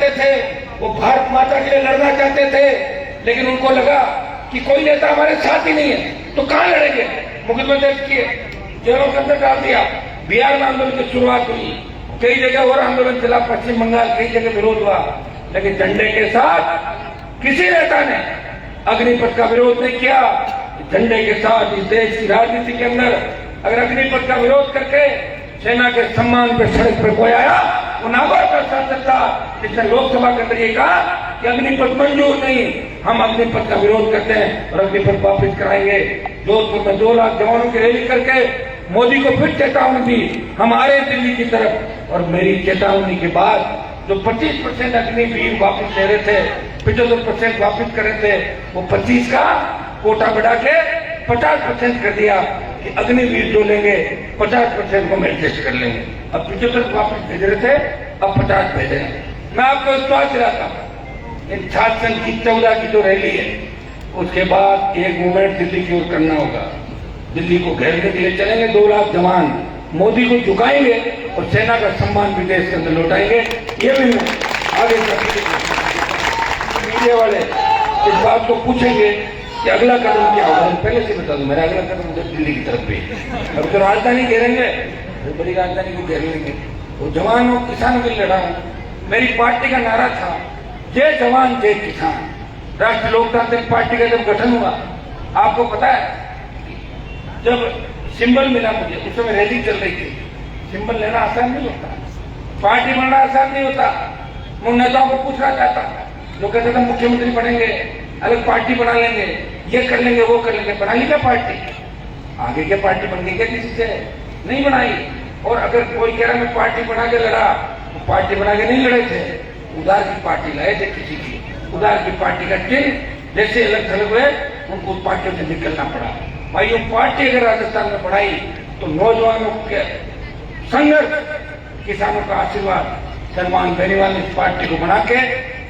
चाहते थे, वो भारत माता के लिए लड़ना चाहते थे, लेकिन उनको लगा कि कोई नेता हमारे साथ ही नहीं है तो कहां लड़ेंगे। मुकदमे दर्ज किए, जेलों के अंदर डाल दिया। बिहार में आंदोलन की शुरुआत हुई, कई जगह और आंदोलन चला, पश्चिम बंगाल कई जगह विरोध हुआ, लेकिन झंडे के साथ किसी नेता ने अग्निपथ का विरोध नहीं किया। झंडे के साथ इस देश की राजनीति के अंदर अगर अग्निपथ का विरोध करके सेना के सम्मान पे सड़क पर कोई आया, वो नागौर का सांसद था जिसने लोकसभा के अंदर ये कहा कि अग्निपथ मंजूर नहीं, हम अग्निपथ का विरोध करते हैं और अग्निपथ वापस कराएंगे। जोधपुर में 2 लाख जवानों की रैली करके मोदी को फिर चेतावनी दी, हम आ रहे दिल्ली की तरफ। और मेरी चेतावनी के बाद जो 25% अग्निवीर वापस ले रहे थे, 75% वापस कर रहे थे, वो 25 का कोटा बढ़ा के 50% कर दिया कि अग्निवीर जो लेंगे 50% को हम एडजस्ट कर लेंगे। अब 75 वापस भेज रहे थे, अब 50 भेज रहे हैं। मैं आपको विश्वास दिलाता हूं, इन छात्र संघ की 14 की जो रैली है, उसके बाद एक मूवमेंट दिल्ली की ओर करना होगा। दिल्ली को घेरने के लिए चलेंगे, 2 लाख जवान मोदी को झुकाएंगे और सेना का सम्मान भी देश के अंदर लौटाएंगे। ये भी मैं आगे मीडिया वाले इस बात को पूछेंगे कि अगला कदम क्या होगा। पहले से बता दूं, मेरा अगला कदम दिल्ली की तरफ भी। अब तो राजधानी घेरेंगे, बड़ी राजधानी को घेर लेंगे। वो जवानों किसानों के लिए लड़ा हूं। मेरी पार्टी का नारा था, जय जवान जय किसान। राष्ट्रीय लोकतांत्रिक पार्टी का जब गठन हुआ, आपको पता है, जब सिंबल मिला मुझे, उस समय रैली चल रही थी। सिंबल लेना आसान नहीं होता, पार्टी बनाना आसान नहीं होता। मैं नेताओं को पूछना चाहता, जो कहते थे मुख्यमंत्री बनेंगे, अलग पार्टी बना लेंगे, ये कर लेंगे, वो कर लेंगे। बना ली क्या पार्टी? आगे क्या पार्टी बन गई क्या? किसी से नहीं बनाई। और अगर कोई कह रहा मैं पार्टी बना के लड़ा, तो पार्टी बना के नहीं लड़े थे, उधार की पार्टी लाए थे किसी की। उधार की पार्टी का चिन्ह जैसे अलग थलग हुए, उनको उस पार्टियों से निकलना पड़ा। भाइयों, पार्टी अगर राजस्थान में बढ़ाई तो नौजवानों के संघर्ष, किसानों का आशीर्वाद, सलमान बेनीवाल ने इस पार्टी को बना के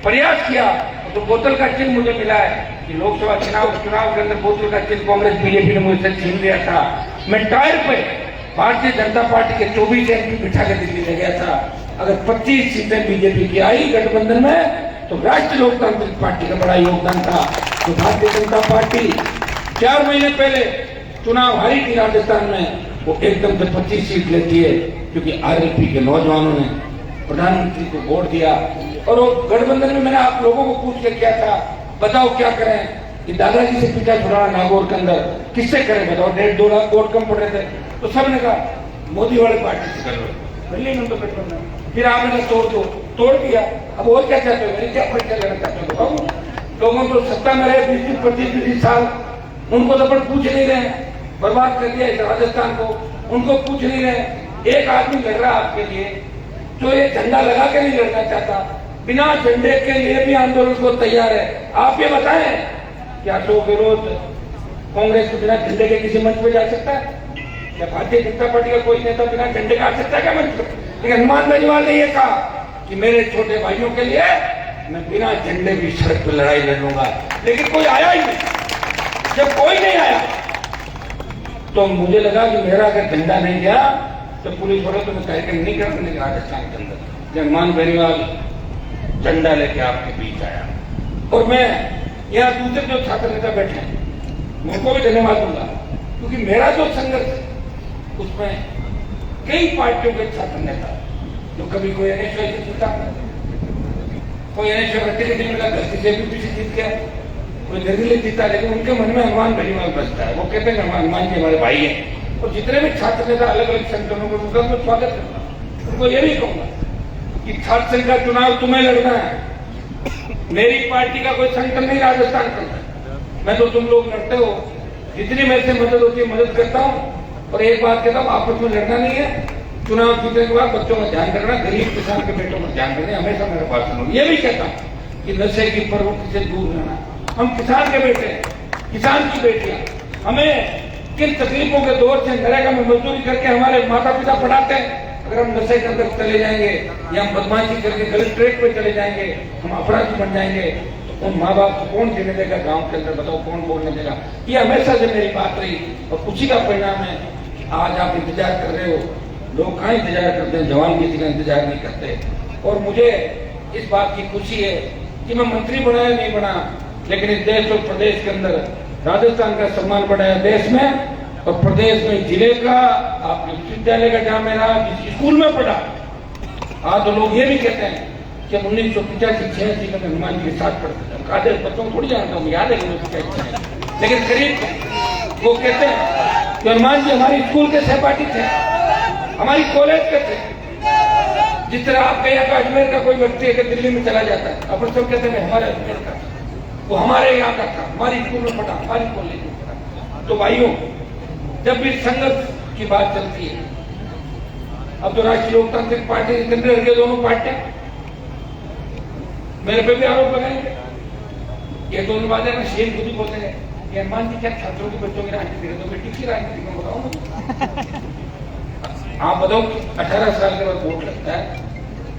प्रयास किया। तो बोतल का चिन्ह मुझे मिला है कि लोकसभा चुनाव के अंदर बोतल का चिन्ह कांग्रेस बीजेपी ने मुझसे छीन लिया था। मैं टायर पे भारतीय जनता पार्टी के 24 एमपी बिठा के दिल्ली ले गया था। अगर 25 सीटें बीजेपी की आई गठबंधन में, तो राष्ट्रीय लोकतांत्रिक पार्टी का बड़ा योगदान था। तो भारतीय जनता पार्टी 4 महीने पहले चुनाव हारी थी राजस्थान में, वो एकदम से 25 सीट लेती है, क्योंकि आरएलपी के नौजवानों ने प्रधानमंत्री को वोट दिया। और वो गठबंधन में मैंने आप लोगों को पूछ के किया था, बताओ क्या करें कि दादाजी से पीछा छुड़ाना नागौर के अंदर, किससे करें बताओ? 1.5-2 लाख वोट कम पड़ रहे थे, तो सबने कहा मोदी वाले पार्टी से कर लो। तो फिर आपने तोड़ दिया। अब और क्या चाहते हो? मैंने क्या परिचय लेना चाहते हो? लोगों को सत्ता में रहे 20-25 साल, उनको तो पूछ नहीं रहे, बर्बाद कर दिया इस राजस्थान को, उनको पूछ नहीं रहे। एक आदमी लड़ रहा आपके लिए जो ये झंडा लगा के नहीं लड़ना चाहता, बिना झंडे के लिए भी आंदोलन को तैयार है। आप ये बताएं, क्या अशोक गहलोत कांग्रेस को बिना झंडे के किसी मंच पे जा सकता है? क्या भारतीय जनता पार्टी का कोई नेता बिना झंडे का आ सकता है क्या मंच पर? लेकिन हनुमान बेनीवाल ने यह कहा कि मेरे छोटे भाइयों के लिए मैं बिना झंडे की सड़क पर लड़ाई लड़ूंगा। लेकिन कोई आया ही नहीं। जब कोई नहीं आया तो मुझे लगा कि मेरा अगर झंडा नहीं गया तो पुलिस वालों तो मैं कार्यक्रम नहीं कर सकते। राजस्थान के अंदर हनुमान बेनीवाल झंडा लेके आपके बीच आया, और मैं यहाँ दूसरे जो छात्र नेता बैठे हैं उनको भी धन्यवाद दूंगा, क्योंकि मेरा जो संघर्ष है उसमें कई पार्टियों के छात्र नेता जो कभी कोई एनएसयूआई से जीता, कोई एनएसयूआई टिकट मिला, गलती से भी पीछे जीत गया, कोई निर्दलीय जीता, लेकिन उनके मन में हनुमान बेनीवाल बसता है। वो कहते हैं हनुमान जी हमारे भाई हैं। और जितने भी छात्र नेता अलग अलग संगठनों को उनका मैं स्वागत करता हूँ। उनको ये भी कहूंगा कि छात्र संघ का चुनाव तुम्हें लड़ना है, मेरी पार्टी का कोई संगठन नहीं राजस्थान का। मैं तो तुम लोग लड़ते हो, जितनी मेरे से मदद होती है मदद करता हूँ। और एक बात कहता हूँ, आपस में लड़ना नहीं है। चुनाव जीतने के बाद बच्चों का ध्यान रखना, गरीब किसान के बेटों का ध्यान रखना, हमेशा मेरा भाषण हो। ये भी कहता हूँ कि नशे की प्रवृत्ति से दूर रहना। हम किसान के बेटे हैं, किसान की बेटियां, हमें किन तकलीफों के दौर से नरेगा में मजदूरी करके हमारे माता पिता पढ़ाते हैं। अगर हम नशे के अंदर चले जाएंगे या हम बदमाशी करके गलत ट्रैक पे चले जाएंगे, हम अपराधी बन जाएंगे, तो उन माँ बाप को कौन जीने देगा गांव के अंदर? बताओ कौन बोलने देगा? ये हमेशा से मेरी बात रही, और उसी का परिणाम है कि आज आप इंतजार कर रहे हो। लोग कहाँ इंतजार करते हैं? जवान किसी का इंतजार नहीं करते। और मुझे इस बात की खुशी है कि मैं मंत्री बना या नहीं बना, लेकिन इस देश और प्रदेश के अंदर राजस्थान का सम्मान बढ़ाया देश में और प्रदेश में, जिले का, आपके विश्वविद्यालय का जहां मैं रहा, जिस स्कूल में पढ़ा। आज तो लोग ये भी कहते हैं कि 1985-86 में हनुमान जी के साथ पढ़ते थे। आधे बच्चों को थोड़ी जानता हूँ, याद है लेकिन करीब वो कहते हैं कि हनुमान जी हमारी स्कूल के सहपाठी थे, हमारी कॉलेज के थे। जिस तरह आपके यहाँ का अजमेर का कोई व्यक्ति अगर दिल्ली में चला जाता है, अपन सब कहते हैं हमारे अजमेर का, वो हमारे यहाँ का था, हमारी स्कूल में पढ़ा, हमारी कॉलेज में पढ़ा। तो भाइयों, जब भी संघर्ष की बात चलती है, अब तो राष्ट्रीय लोकतांत्रिक पार्टी, केंद्रीय के दोनों पार्टियां मेरे पे भी आरोप लगाएंगे। ये दोनों बातें में शेर खुद ही बोलते हैं कि हनुमान जी क्या छात्रों के बच्चों की राजनीति करे, तो बेटी की राजनीति में बताओ मुझे। आप बताओ 18 साल के बाद वोट लगता है,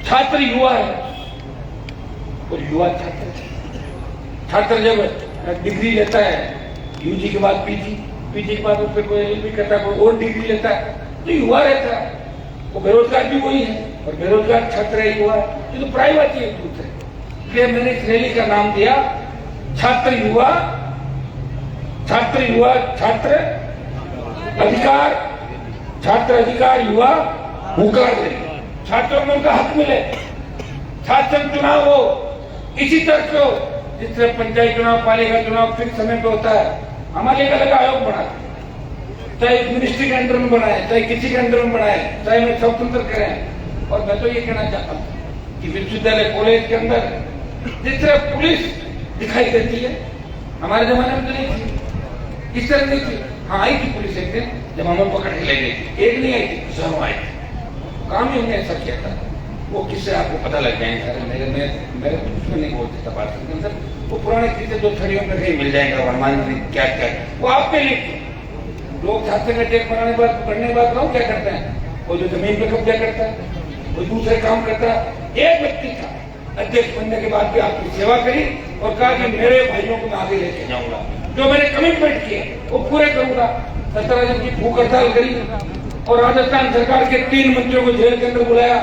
छात्र युवा है और युवा छात्र जब डिग्री लेता है, यूजी के बाद पीजी के बाद उस पर कोई एलएलबी करता है, कोई और डिग्री लेता है, तो युवा रहता है। वो बेरोजगार भी वही है और बेरोजगार छात्र है, युवा है। ये तो प्राइवेट है एक दूसरे। इसलिए मैंने इस रैली का नाम दिया छात्र युवा छात्र अधिकार युवा हुकार दे। छात्रों में उनका हक मिले, छात्र चुनाव हो इसी तरह से हो जिस तरह पंचायत चुनाव, पालिका चुनाव फिक्स समय पे होता है। हमारे एक अलग आयोग बनाते, चाहे मिनिस्ट्री के अंडर में बनाए, चाहे किसी के अंडर में बनाए, चाहे हमें स्वतंत्र करें। और मैं तो ये कहना चाहता हूँ कि विश्वविद्यालय कॉलेज के अंदर जिस तरह पुलिस दिखाई देती है, हमारे जमाने में तो नहीं थी, इस तरह नहीं थी। हाँ, आई थी पुलिस एक दिन जब हमें पकड़ के ले गई, एक नहीं आई थी, सब आए थे। काम ही हमने ऐसा किया था। वो किससे आपको पता लग जाएंगे सर, मेरे उसमें नहीं बोलते तपाल सकते सर, वो पुराने किस्से जो छड़ियों में कहीं मिल जाएगा, हनुमान जी क्या क्या वो आपके लिए। लोग छात्र का टेक बनाने के बाद पढ़ने के बाद लोग क्या करते हैं, वो जो जमीन पे कब्जा करता है, वो दूसरे काम करता है। एक व्यक्ति था अध्यक्ष बनने के बाद भी आपकी सेवा करी और कहा कि मेरे भाइयों को मैं आगे लेके जाऊंगा, जो मैंने कमिटमेंट किए वो पूरे करूंगा। 17 दिन की भूख हड़ताल करी और राजस्थान सरकार के 3 मंत्रियों को जेल के अंदर बुलाया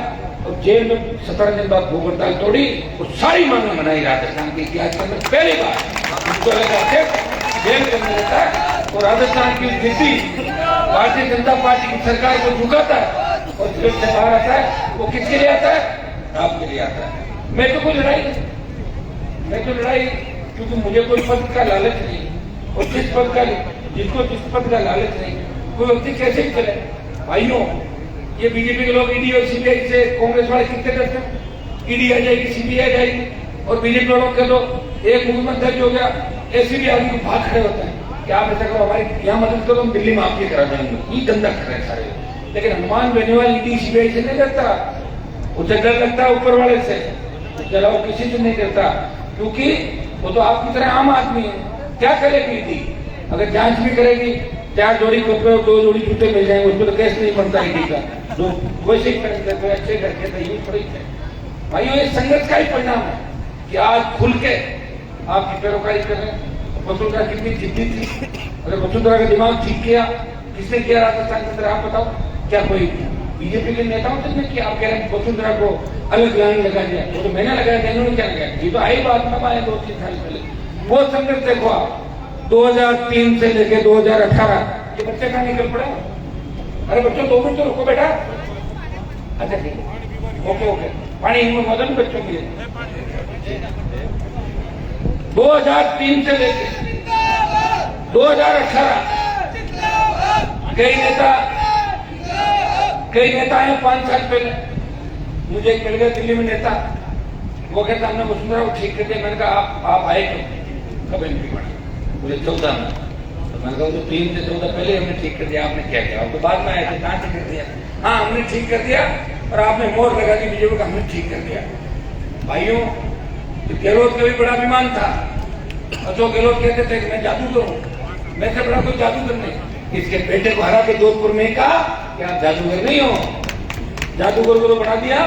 और जेल में 17 दिन बाद भूख हड़ताल तोड़ी और सारी मांगें मनाई। राजस्थान के इतिहास के अंदर पहली बार जेल के अंदर रहता है और राजस्थान की स्थिति भारतीय जनता पार्टी की सरकार को झुकाता है और जेल से बाहर आता है। वो किसके लिए आता है? आपके लिए आता है। मैं तो लड़ाई क्योंकि मुझे कोई पद का लालच नहीं और जिस पद का लालच नहीं, कोई व्यक्ति कैसे चले। भाइयों, ये बीजेपी के लोग ईडी और सीबीआई से कांग्रेस वाले कितने करते हैं, ईडी आ जाएगी, सीबीआई आ जाएगी और बीजेपी वालों के लोग एक मुकदमा दर्ज हो गया, ऐसे भी आदमी को भाग खड़े होते हैं कि आप ऐसा करो, हमारी यहाँ मदद करो, हम दिल्ली में आपकी करा देंगे। ये धंधा कर रहे हैं सारे। लेकिन हनुमान बेनीवाल ईडी सीबीआई से नहीं करता, उसे डर लगता है ऊपर वाले से, चलाओ किसी से नहीं करता, क्योंकि वो तो आपकी तरह आम आदमी है। क्या करेगी ईडी? अगर जांच भी करेगी, 4 जोड़ी कपड़े और 2 जोड़ी जूते मिल जाएंगे, उसमें तो केस नहीं बनता ईडी का। जो वैसे ही करेंगे तो अच्छे करके तो ये थोड़ी है। भाइयों, ये संघर्ष का ही परिणाम है कि आज खुल के आपकी पैरोकारी कर रहे हैं। वसुंधरा कितनी जिद्दी थी, अगर वसुंधरा का दिमाग ठीक किया, किसने किया राजस्थान के अंदर? आप बताओ, क्या कोई बीजेपी के नेताओं ने किया? आप कह रहे हैं वसुंधरा को अलग लाइन लगा दिया, वो तो मैंने लगाया था, इन्होंने क्या लगाया? ये तो आई बात में आए 2-3 साल पहले। वो संघर्ष देखो आप, 2003 से लेके 2018, ये बच्चे कहाँ निकल पड़े? अरे बच्चों 2 मिनट तो रुको बेटा। अच्छा ठीक है, ओके, पानी इनमें मदन बच्चों के लिए 2003 से लेके 2018 कई नेता हैं। 5 साल पहले मुझे एक मिल गया दिल्ली में नेता, वो कहता हमने वसुंधरा को ठीक कर दिया। मैंने कहा आप आए कब एमपी बना? मुझे 14 में। तो मैंने कहा 3 से 14 पहले हमने ठीक कर दिया। आपने क्या किया? आपको बाद में आए थे, कहाँ ठीक कर दिया? हाँ, हमने ठीक कर दिया और आपने मोहर लगा दी बीजेपी का, हमने ठीक कर दिया। भाइयों, गहलोत का भी बड़ा अभिमान था और जो गहलोत कहते थे कि मैं जादूगर हूँ, मैं से बड़ा कोई जादूगर नहीं। इसके बेटे को हरा के जोधपुर में कहा कि आप जादूगर नहीं हो। जादूगर को तो बना दिया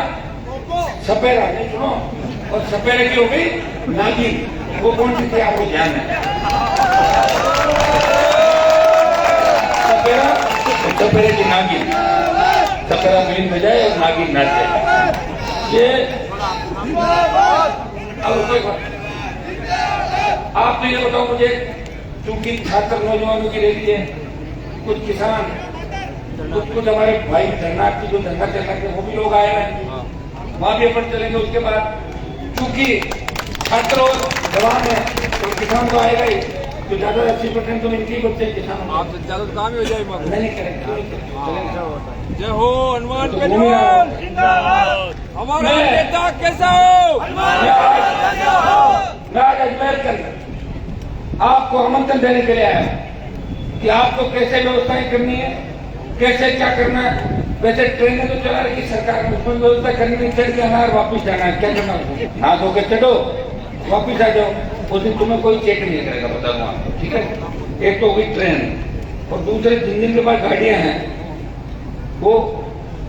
सपेरा, नहीं सुनो, और सपेरे की हो गई नागिन। वो कौन सी थी आपको ध्यान है? सपेरे की नागिन, सपेरा बीन बजाए और नागिन नाचे। ये अब कोई बात, आप तो ये बताओ मुझे, चूंकि छात्र नौजवानों की रैली है, कुछ किसान, कुछ हमारे भाई धरनार्थी जो धरना चल रहे थे वो भी लोग आए हैं, वहां भी अपन चलेंगे। उसके बाद चूंकि छात्र और जवान है तो किसान तो आएगा ही, तो ज्यादा 80% तो इनके बच्चे किसान, आप तो ज्यादा काम ही हो जाएगा। नहीं करेंगे। जय हो हनुमान के जवान, हमारा नेता कैसा हो। मैं आज अजमेर कर आपको आमंत्रण देने के लिए आया कि आपको कैसे व्यवस्थाएं करनी है, कैसे क्या करना है। वैसे ट्रेनें तो चला रही सरकार ने, उसमें व्यवस्था करनी है, चढ़ के आना और वापिस जाना है, क्या करना है, हाथ होकर चढ़ो वापिस आ जाओ, उस दिन तुम्हें कोई चेक नहीं करेगा, बता दूं आपको, ठीक है। एक तो हुई ट्रेन, और दूसरे जिन दिन के बाद गाड़ियां हैं वो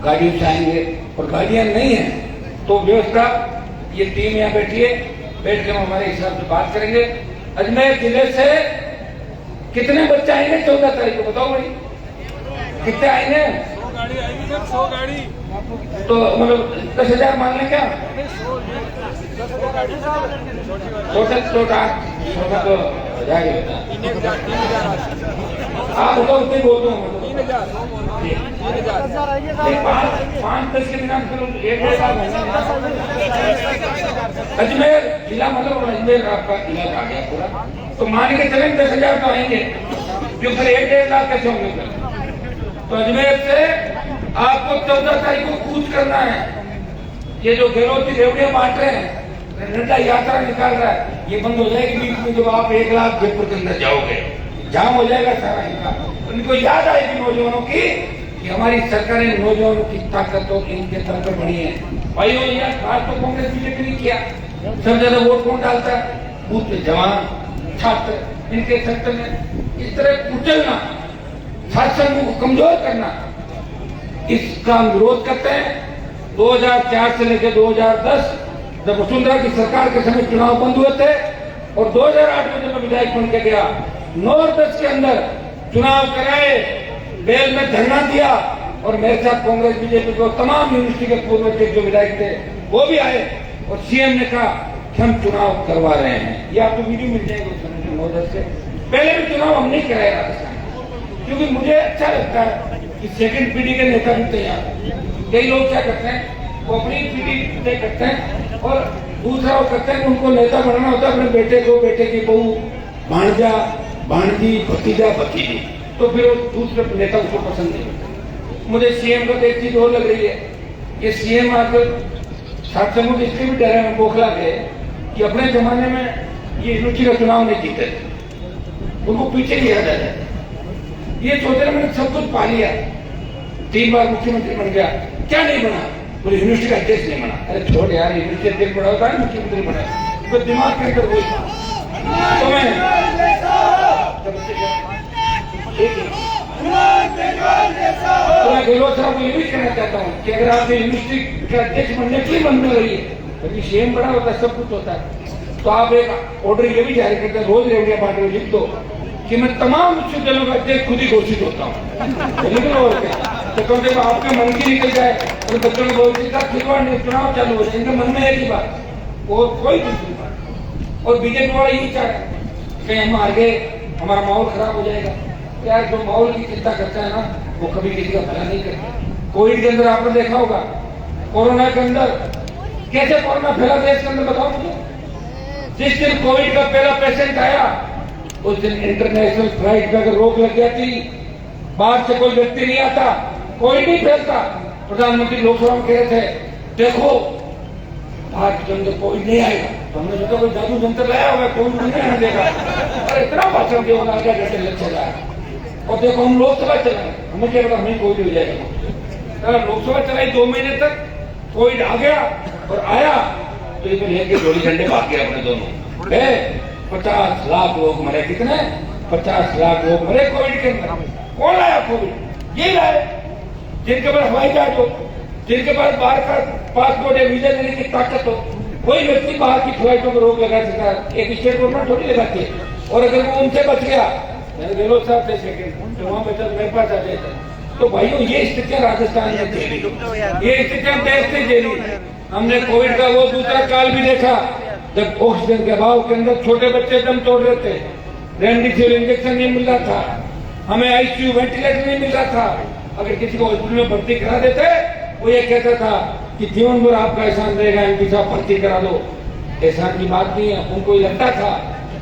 गाड़ियों से आएंगे, और गाड़ियां नहीं है तो व्यवस्था, ये टीम यहाँ बैठी है, बैठ के हम हमारे हिसाब से बात करेंगे। अजमेर जिले से कितने बच्चे आएंगे 14 तारीख को, बताओ भाई कितने आएंगे। 100 गाड़ी आएगी सर, 100 गाड़ी, तो मतलब 10,000 मान लें क्या, टोटल तो 1000 ही होता है। आप बताओ उतने बोल दो, 5-10 के बिना अजमेर जिला, मतलब अजमेर आपका इलाका आ गया पूरा, तो मान के चलें 10,000 तो आएंगे, जो फिर 1-1.5 लाख कैसे होंगे। तो अजमेर से आपको 14 तारीख को कूच करना है। ये जो गहलोत की रेवड़ियां बांट रहे हैं, नड्डा यात्रा निकाल रहा है, ये बंद हो जाएगी बीच में। जब आप 1 लाख जयपुर के अंदर जाओगे, जाम हो जाएगा सारा इनका। उनको याद आएगी नौजवानों की कि हमारी सरकार ने नौजवानों की ताकत और इनके दम पर बढ़ी है। भाइयों, यह खास तो कांग्रेस बीजेपी नहीं किया, सब ज्यादा वोट कौन डालता है, बूथ पे जवान छात्र, इनके सेक्टर में इस तरह कुचलना, शासन को कमजोर करना, इसका विरोध करते हैं। 2004 से लेकर 2010 जब वसुंधरा की सरकार के समय चुनाव बंद हुए थे, और 2008 में जब मैं विधायक बन के गया, 9 और 10 के अंदर चुनाव कराए, बेल में धरना दिया, और मेरे साथ कांग्रेस बीजेपी को तमाम यूनिवर्सिटी के पूर्व के जो विधायक थे वो भी आए, और सीएम ने कहा कि हम चुनाव करवा रहे हैं। ये आपको वीडियो मिल जाएगी उस समय 9-10 से पहले भी चुनाव हम नहीं कराए राजस्थान, क्योंकि मुझे अच्छा लगता है कि सेकंड पीढ़ी के नेता भी तैयार। कई लोग क्या करते हैं, वो अपनी पीढ़ी तय करते हैं, और दूसरा वो करते हैं उनको नेता बनाना होता है अपने बेटे को, बेटे की बहू, भांजा भांजी, भतीजा भतीजी, तो फिर वो दूसरे नेता उसको पसंद नहीं करते। मुझे सीएम का तो एक चीज और लग रही है, ये सीएम आकर साथ से मुझे इसके भी डर है, बौखला गए कि अपने जमाने में ये यूनिवर्सिटी का चुनाव नहीं जीते थे, उनको पीछे लिया जाए। ये सोच रहे मैंने सब कुछ पा लिया, 3 बार मुख्यमंत्री बन गया, क्या नहीं बना, पूरी यूनिवर्सिटी का अध्यक्ष नहीं बना। अरे छोड़ यार, यूनिवर्सिटी अध्यक्ष बना होता है, मुख्यमंत्री बना, तो दिमाग के अंदर वही। तो मैं गहलोत साहब को ये भी कहना चाहता हूँ कि अगर आप यूनिवर्सिटी के अध्यक्ष बनने के लिए मन में रही है, क्योंकि सीएम बड़ा होता है, सब कुछ होता है, तो आप एक ऑर्डर ये भी जारी करते हैं, रोज रेवड़ियां बांट रहे, लिख दो कि मैं तमाम विश्वविद्यालयों का अध्यक्ष खुद ही घोषित होता हूँ। लिख लो, तो कम से कम आपके मन की निकल जाए, और बच्चों को बोलते खिलवाड़ चुनाव चालू हो जाए, इनके मन में एक ही बात और कोई दूसरी बात। और बीजेपी वाला यही चाह रहे हैं कहीं हम हार गए, हमारा माहौल खराब हो जाएगा। यार, जो माहौल की चिंता करता है ना, वो कभी किसी का भला नहीं करता। कोविड के अंदर आपने देखा होगा, कोरोना के अंदर कैसे कोरोना फैला देश के अंदर, बताओ मुझे। जिस दिन कोविड का पहला पेशेंट आया, उस दिन इंटरनेशनल फ्लाइट में अगर रोक लग जाती, बाहर से कोई व्यक्ति नहीं आता, कोई नहीं फैलता। प्रधानमंत्री लोकसभा में कह रहे थे, देखो भारत के अंदर कोविड नहीं आएगा, तो हमने सोचा कोई जादू जंतर लाया होगा, कोविड नहीं आने देगा। और इतना भाषण दिया होगा, आधा घंटे लग चला है, और देखो हम लोकसभा चलाए, हमें क्या पता हमें कोविड हो जाएगा। लोकसभा चलाई 2 महीने तक, कोविड आ गया और आया तो ये लेके गोली झंडे भाग गया अपने दोनों। 50 लाख लोग मरे, कितने 50 लाख लोग मरे कोविड के अंदर। कौन लाया कोविड? ये लाए जिनके पास हवाई जहाज हो, जिनके पास बाहर का पासपोर्ट या वीजा लेने की ताकत हो। कोई व्यक्ति बाहर की फ्लाइटों पर रोक लगा सकता है, एक स्टेट गवर्नमेंट थोड़ी लगाती है। और अगर वो उनसे बच गया, गहलोत साहब थे सेकेंड, तो वहां बचा मेरे पास आ जाता है। तो भाइयों, ये स्थितियां राजस्थान में झेली, ये स्थितियां देश से झेली। हमने कोविड का वो दूसरा काल भी देखा जब ऑक्सीजन के अभाव के अंदर छोटे बच्चे दम तोड़ रहे थे, रेमडेसिविर इंजेक्शन नहीं मिल रहा था, हमें आईसीयू वेंटिलेटर नहीं मिल रहा था। अगर किसी को हॉस्पिटल में भर्ती करा देते, वो ये कहता था कि जीवन भर आपका एहसान रहेगा, एमपी साहब भर्ती करा दो। एहसान की बात नहीं है, उनको ये लगता था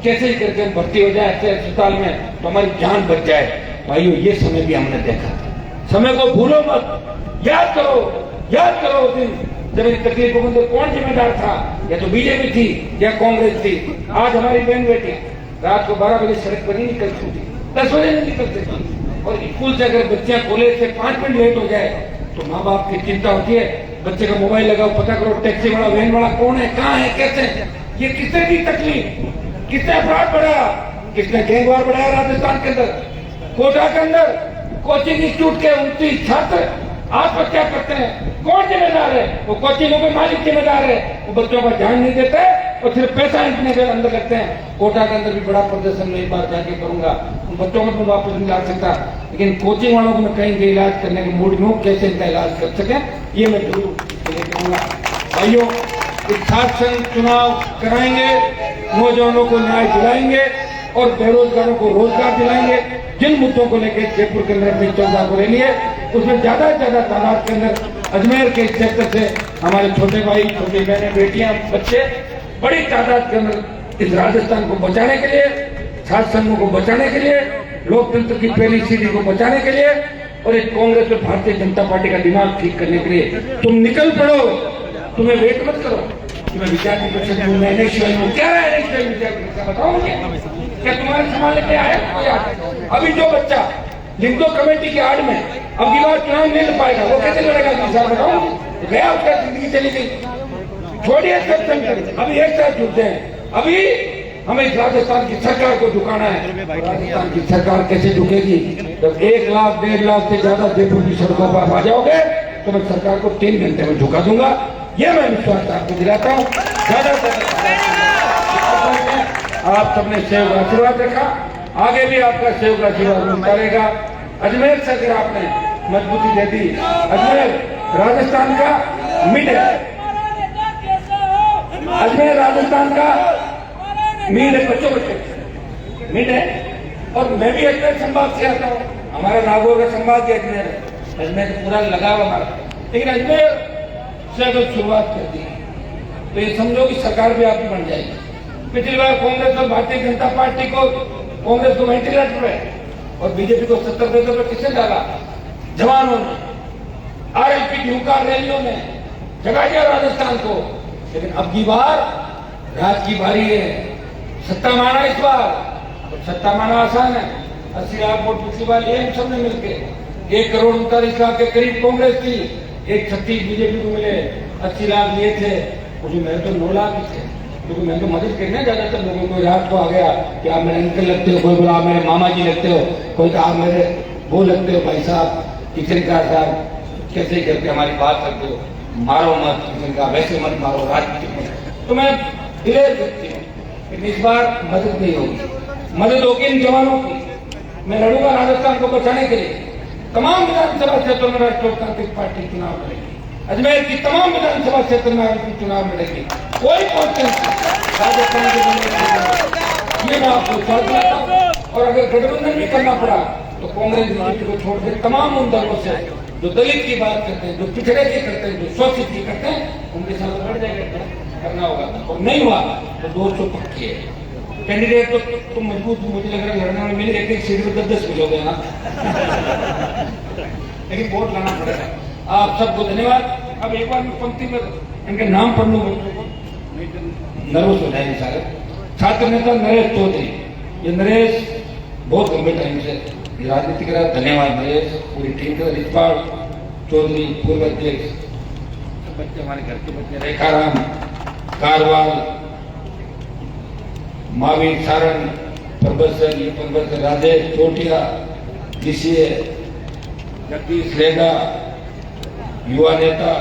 कैसे ही करके हम भर्ती हो जाए अच्छे अस्पताल में तो हमारी जान बच जाए। भाइयों, ये समय भी हमने देखा था। समय को भूलो मत, याद करो उस दिन जब इन तकलीफों के अंदर कौन जिम्मेदार था, या तो बीजेपी थी या कांग्रेस थी। आज हमारी बहन बेटी रात को 12 बजे सड़क पर नहीं निकलती थी, 10 बजे नहीं निकलती थी। और स्कूल से अगर बच्चियां कॉलेज से 5 मिनट लेट हो जाए तो माँ बाप की चिंता होती है, बच्चे का मोबाइल लगाओ, पता करो टैक्सी वाला वैन वाला कौन है, कहाँ है, कैसे। ये किसने दी तकलीफ, किसने अपराध बढ़ाया, किसने गैंगवार बढ़ाया राजस्थान के अंदर। कोटा के अंदर कोचिंग इंस्टीट्यूट के 29 छात्र आत्महत्या करते हैं, कौन जिम्मेदार है? वो कोचिंगों के मालिक जिम्मेदार है। वो बच्चों का ध्यान नहीं देते और सिर्फ पैसा इतने के अंदर करते हैं। कोटा के अंदर भी बड़ा प्रदर्शन मैं एक बार जाके करूंगा, उन बच्चों को मैं वापस नहीं ला सकता, लेकिन कोचिंग वालों को मैं कहीं भी इलाज करने के मूड में हूँ, कैसे इनका इलाज कर सके ये मैं जरूर कहूँगा। भाइयों, छात्र संघ चुनाव कराएंगे, नौजवानों को न्याय दिलाएंगे और बेरोजगारों को रोजगार दिलाएंगे। जिन मुद्दों को लेकर जयपुर के अंदर अपनी चर्चा को ले लिए, उसमें ज्यादा से ज्यादा तादाद के अंदर अजमेर के क्षेत्र से हमारे छोटे भाई, छोटी बहनें, बेटियां, बच्चे बड़ी तादाद के अंदर इस राजस्थान को बचाने के लिए, छात्र संघों को बचाने के लिए, लोकतंत्र की पहली सीढ़ी को बचाने के लिए और एक कांग्रेस और भारतीय जनता पार्टी का दिमाग ठीक करने के लिए तुम निकल पड़ो। तुम्हें वेट मत करो कि मैं विद्यार्थी परिषद हूँ, मैं एनएसयूआई हूँ, क्या है एनएसयूआई विद्यार्थी परिषद बताओ मुझे, क्या तुम्हारे संभाल लेके आया? अभी जो बच्चा लिख दो कमेटी की आड़ में अब की बार चुनाव नहीं लड़ पाएगा, वो कैसे लड़ेगा? बताओ, गया उसका जिंदगी चली गई। छोड़िए सत्संग, अभी एक साथ जुटते हैं। अभी हमें इस राजस्थान की सरकार को झुकाना है। राजस्थान की सरकार कैसे झुकेगी? जब 1 लाख 1.5 लाख से ज्यादा जयपुर की सड़कों पर आ जाओगे तो मैं सरकार को 3 घंटे में झुका दूंगा। ये मैं विश्वास आपको दिलाता हूँ। ज्यादा आप सबने सहयोग का आशीर्वाद रखा, आगे भी आपका सहयोग का आशीर्वाद मिलता रहेगा। अजमेर से अगर आपने मजबूती दे दी, अजमेर राजस्थान का मिड है, अजमेर राजस्थान का मिड है, बच्चों मिड है। और मैं भी अजमेर संभाग से आता हूँ, हमारा नागौर का संभाग भी अजमेर है, अजमेर पूरा लगाव हमारा। लेकिन अजमेर से अगर शुरुआत कर दी तो ये समझो कि सरकार भी आपकी बन जाएगी। पिछली बार कांग्रेस और भारतीय जनता पार्टी को, कांग्रेस को वेंटिलेटर पे और बीजेपी को 70 पे किसने डाला? जवानों ने, आरएलपी की हुंकार रैलियों ने जगा दिया राजस्थान को। लेकिन अब की बार राज की बारी है, सत्ता माना इस बार। सत्ता माना आसान है, 80 लाख वोट पिछली बार लिए हम सबने मिलकर, 1 करोड़ 39 लाख के करीब कांग्रेस थी, 136 बीजेपी को मिले, 80 लाख लिए थे, उसमें मेरे तो 9 लाख ही थे। क्योंकि मैं तो मदद करना ज्यादातर लोगों को रात को आ गया कि आप मेरे अंकल लगते हो, कोई बोला आप मेरे मामा जी लगते हो, कोई कहा आप मेरे वो लगते हो भाई साहब किचन का साहब, कैसे करके हमारी बात करते हो, मारो मत किचन का, वैसे मत मारो, राजनीतिक मत। तो मैं डिले करती हूँ, लेकिन इस बार मदद नहीं होगी, मदद होगी इन जवानों की। मैं लड़ूंगा राजस्थान को बचाने के लिए। तमाम विधानसभा क्षेत्रों में राष्ट्रीय लोकतांत्रिक पार्टी चुनाव लड़ेगी, अजमेर की तमाम विधानसभा क्षेत्र में चुनाव लड़ेगी, कोई राजस्थान के ये मैं आपको साथ देता हूँ। और अगर गठबंधन भी करना पड़ा तो कांग्रेस बीजेपी को छोड़ के तमाम उन दलों से जो दलित की बात करते हैं, जो पिछड़े की करते हैं, जो शोषित की करते हैं, उनके साथ लड़ जाएगा, करना होगा। और नहीं हुआ तो 200 पक्की है। कैंडिडेट तो तुम मजबूत हो, मुझे लग रहा है लड़ने में मेरी एक सीट में 10-10 मिलोगे ना, लेकिन वोट लाना पड़ेगा। आप सबको धन्यवाद। अब एक बार मैं पंक्ति में इनके नाम पढ़ लूँ, नर्वस हो जाएंगे सारे। छात्र नेता नरेश चौधरी, ये नरेश बहुत लंबे टाइम से राजनीति कर रहा है। धन्यवाद नरेश, पूरी टीम का। रिजपाल चौधरी पूर्व अध्यक्ष, बच्चे हमारे घर के बच्चे, रेखाराम कारवाल, महावीर सारण, प्रोफेसर राजेश चोटिया, डीसीए जगदीश लेगा, युवा नेता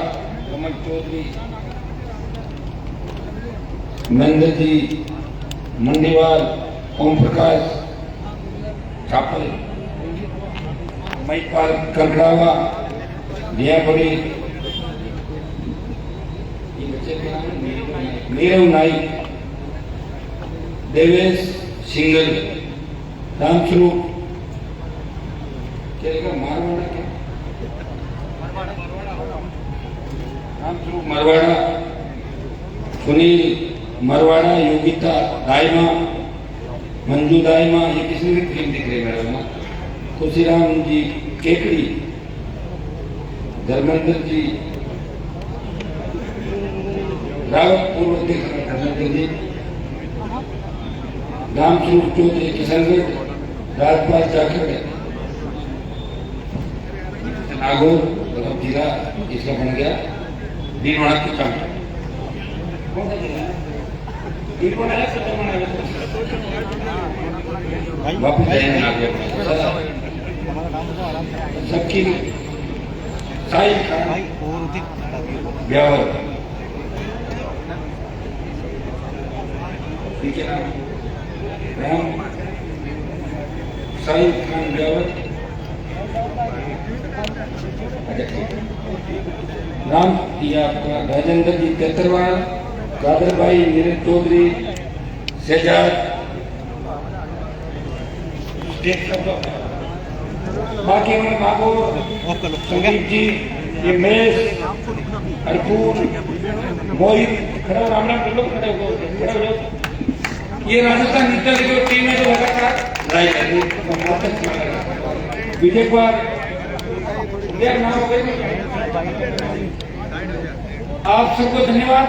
कमल चौधरी, महेंद्र जी मंडीवाल, ओम प्रकाश छापल, महिपाल कंकड़ावा, दियापड़ी, नीरव नाइक, देवेश सिंगल, रामस्वरूप क्या लिखा, मारवाड़ा क्या, रामस्वरूप मरवाड़ा, सुनील मरवाड़ा, योगिता दाइमा, मंजू दाइमा, ये किसने भी फिल्म दिख रही है मैडम, खुशीराम जी केकड़ी, धर्मेंद्र जी रावत, पूर्व अध्यक्ष धर्मेंद्र जी, रामस्वरूप चौधरी किशनगढ़, राजपाल जाखड़, नागौर मतलब जिला इसका बन गया, भीलवाड़ा की काम वापस जाएंगे आगे सबकी साई खान ब्यावर, ठीक है ना, राम साई खान ब्यावर, राम ये आपका राजेंद्र जी तेतरवाल, कादर भाई, नीरज चौधरी, शहजाद, बाकी में बाबू, संदीप जी, ये मेष, अर्जुन, मोहित, खड़ा हो, राम राम कर लो, खड़े हो जाओ। ये राजस्थान नृत्य की जो टीम है जो लगातार विजय कुमार नाम हो गए। आप सबको धन्यवाद।